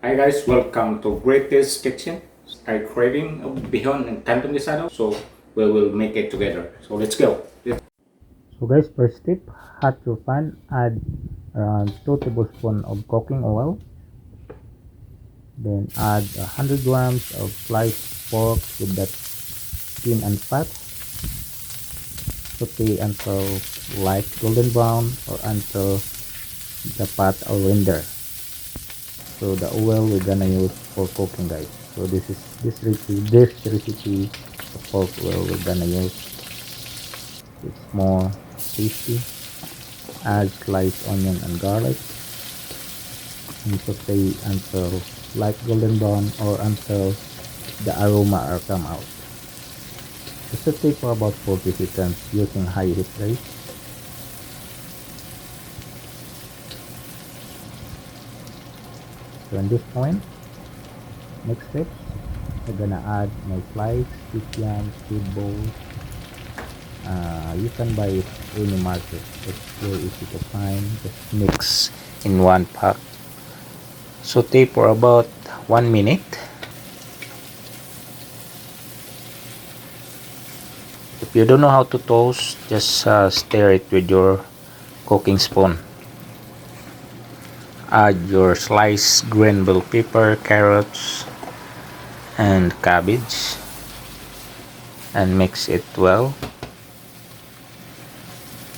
Hi guys, welcome to Greatest Kitchen. I craving beyond and canton guisado, so we will make it together. So let's go. So guys, first tip, hot your pan, add around 2 tablespoons of cooking oil, then add 100 grams of sliced pork with that skin and fat, saute until light golden brown or until the fat are render. So the oil we're gonna use for cooking guys. So this recipe of pork oil we're gonna use. It's more tasty. Add sliced onion and garlic and saute until light golden brown or until the aroma are come out. So saute for about 40 seconds using high heat rate. So in this point, next steps, I'm gonna add my sliced Kikiam seed balls. You can buy it any market. It's very easy to find. Just mix in one pack. Saute for about 1 minute. If you don't know how to toast, just stir it with your cooking spoon. Add your sliced green bell pepper, carrots, and cabbage and mix it well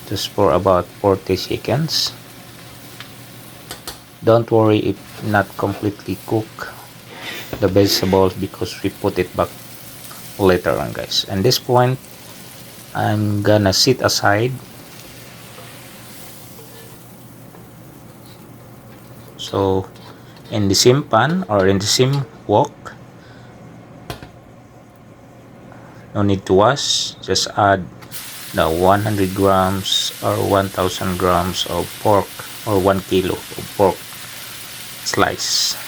just for about 40 seconds. Don't worry if not completely cook the vegetables because we put it back later on guys. At this point, I'm gonna sit aside. So in the same pan or in the same wok, no need to wash, just add the 100 grams or 1000 grams of pork or 1 kilo of pork slice.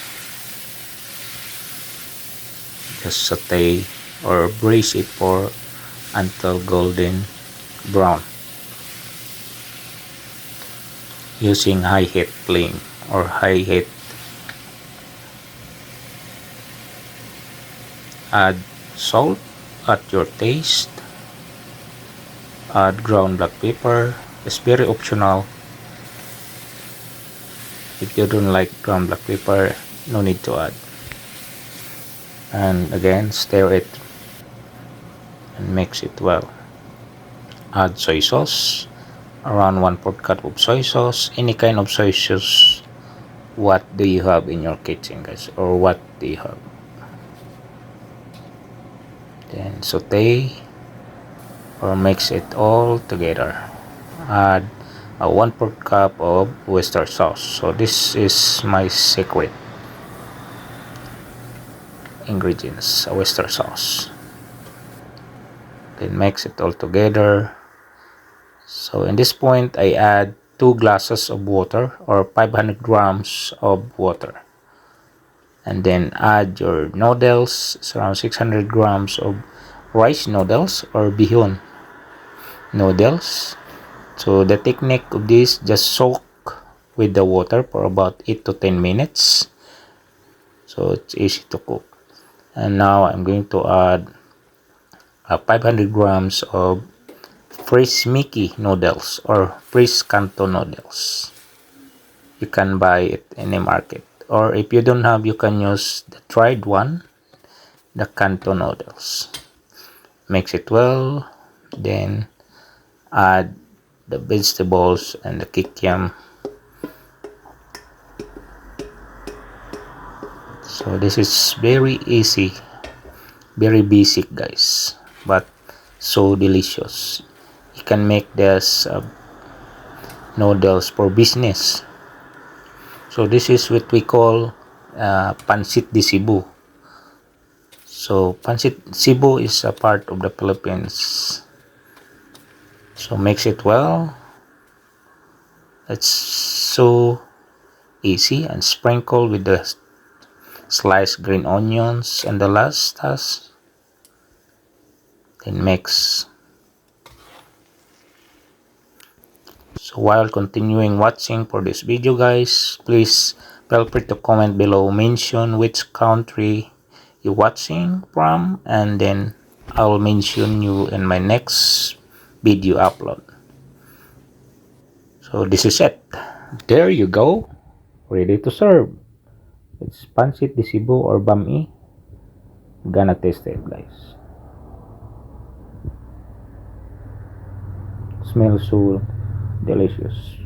Just saute or braise it for until golden brown using high heat flame or high heat. Add salt at your taste. Add ground black pepper. It's very optional. If you don't like ground black pepper, no need to add. And again, stir it and mix it well. Add soy sauce, around 1/4 cup of soy sauce. Any kind of soy sauce. What do you have in your kitchen guys, or what do you have? Then saute or mix it all together. Add a 1/4 cup of oyster sauce. So this is my secret ingredients, oyster sauce. Then mix it all together. So in this point, I add 2 glasses of water or 500 grams of water. And then add your noodles. It's around 600 grams of rice noodles or bihon noodles. So the technique of this, just soak with the water for about 8 to 10 minutes. So it's easy to cook. And now I'm going to add 500 grams of fresh miki noodles or fresh kanto noodles. You can buy it in a market, or if you don't have, you can use the dried one, the kanto noodles. Mix it well, then add the vegetables and the kikiam. So this is very easy, very basic guys, but so delicious. You can make this noodles for business. So this is what we call Pansit de Cebu. So Pansit Cebu is a part of the Philippines. So mix it well. It's so easy, and sprinkle with the sliced green onions and the last task. Then mix. So while continuing watching for this video guys, please Feel free to comment below, mention which country you're watching from, and then I'll mention you in my next video upload. So this is it. There you go. Ready to serve. It's Pansit de Cebu or bam-i. Gonna taste it, guys. Smells so delicious.